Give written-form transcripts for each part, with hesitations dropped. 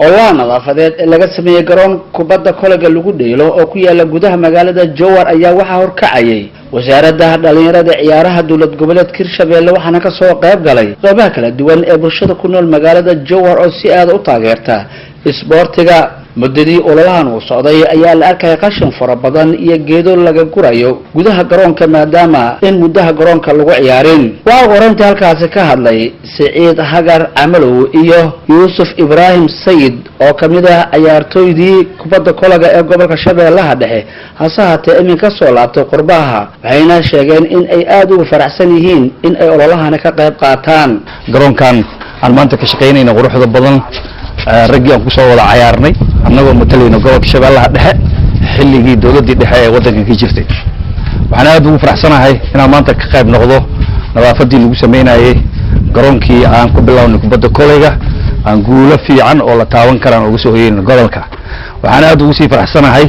olaa nadaafadeed ee laga sameeyay garoon kubadda kolayga lagu dheelo oo ku yaala gudaha magaalada Jowhar ayaa waxa horkacayay wasaaradda dhalinyarada ciyaaraha dawlad goboleedka Hirshabelle waxaana ka soo qayb galay qaybaha kala duwan ee bulshada ku nool magaalada Jowhar oo si aad u taageerta isboortiga muddadii ololahan uu socday ayaa la arkay qashin fara badan iyo geedo laga gurayo gudaha garoonka maadaama in muddaha garoonka lagu ciyaarin waa qoranta halkaas ka hadlay Saciid Hagar Amalow iyo Yusuf Ibrahim Sayid oo kamid ah ciyaartoydii kubadda kolayga ee gobolka Shabeellaha Dhexe hasaatee iminka soo laabtay qurbaha waxayna sheegeen in ay aad ugu faraxsan yihiin in ay ololahan ka qayb qaataan garoonkan aan maanta ka shaqeynayna quruxda badan ragii aan ku soo wada ciyaarnay annagoo matalayna gobolka Shabeellaha Dhexe xilligii dawladda dhexe ee wadanka ka jirtay waxaan aad ugu faraxsanahay inaan maanta ka qayb noqdo nadaafadii lagu sameeyay garoonkii aan ku bilownay kubadda kolayga aan guulo fiican oo la taaban karaan ugu soo hoyeen gobolka waxaan aad ugu sii faraxsanahay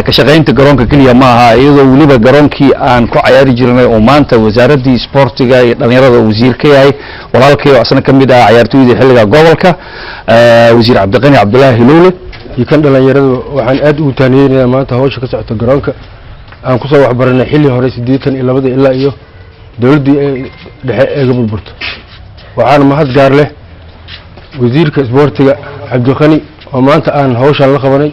ka shaqeynta garoonka kaliya ma aha iyadoo waliba garoonkii aan ku ciyaari jirnay oo maanta wasaaradda sportiga iyo dhalinyarada wasiirka yahay walaalkay oo asna kamid ah ciyaartoyda xilliga gobolka wasiir Cabdiqani Cabdullaahi Hiloole iyo kan dhalinyaradu waxaan aad ugu taaniyeenaa maanta hawsha ka socota garoonka aan ku soo waxbaranay xilli hore 82 ilaa iyo dawladii dhexe ee burburto waxaan mahad gaar leh wasiirka sportiga Cabdiqani oo maanta aan hawshan la qabanay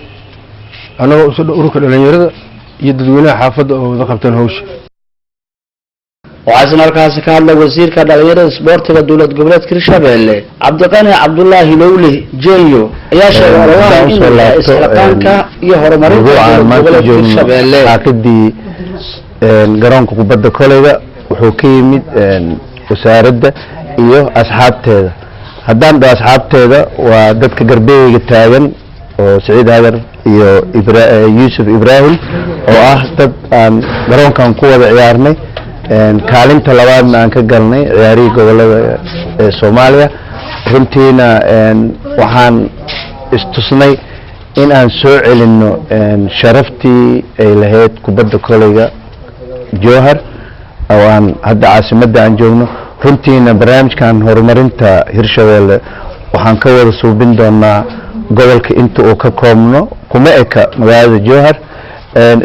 anagoo u soo ururka dhalinyarada iyo dadweynaha xaafadda oo wada qabtaan hawsha waxaan halkaas ka hadlay wasiirka dhalinyarada sportiga dawlad goboleedka Hirshabelle Cabdiqani Cabdullaahi Hiloole jeeyo ayaa sheegay in isxilqaanka iyo horumarinta gobolka Hirshabelle aqdii garoonka kubadda kolayga wuxuu ka yimid wasaaradda iyo asxaabteeda haddaan dho asxaabteeda waa dadka garbeeyga taagan oo Saciid Hagar iyo Yusuf Ibrahim oo ah dad aan garoonkan ku wada ciyaarnay kaalinta labaadna aan ka galnay ciyaarihii gobolada ee Soomaaliya runtiina waxaan istusnay in aan soo celino sharaftii ay lahayd kubadda kolayga Jowhar oo aan hadda caasimadda aan joogno runtiina barnaamijkan horumarinta Hirshabelle waxaan ka wada suubin doonaa gobolka inta uu ka koobno kuma eka magaalada Jowhar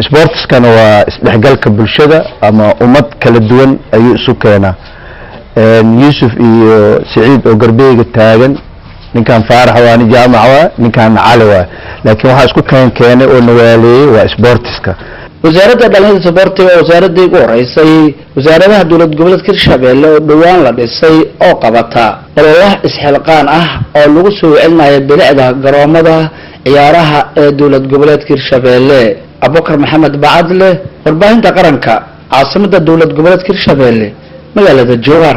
sportskana waa isdhexgalka bulshada ama ummad kala duwan ayuu isu keenaa Yusuf iyo Saciid oo garbeeyga taagan ninkan Faarax waani jaamac waa ninkan Cali waa laakiin waxa isku keenay oo nawaaleeyay waa sportska wasaaradda dhalinyarada sportiga wasaaradda ugu horeysay wasaaradaha dawlad goboleedka Hirshabelle oo dhawaan la dhisay oo qabata ololaha isxilqaan ah oo lagu soo celinayo bilicda garoomada ciyaaraha ee dawlad goboleedka Hirshabelle Abubakar Maxamed Bacadle warbaahinta qaranka caasimada dawlad goboleedka Hirshabelle magaalada Jowhar.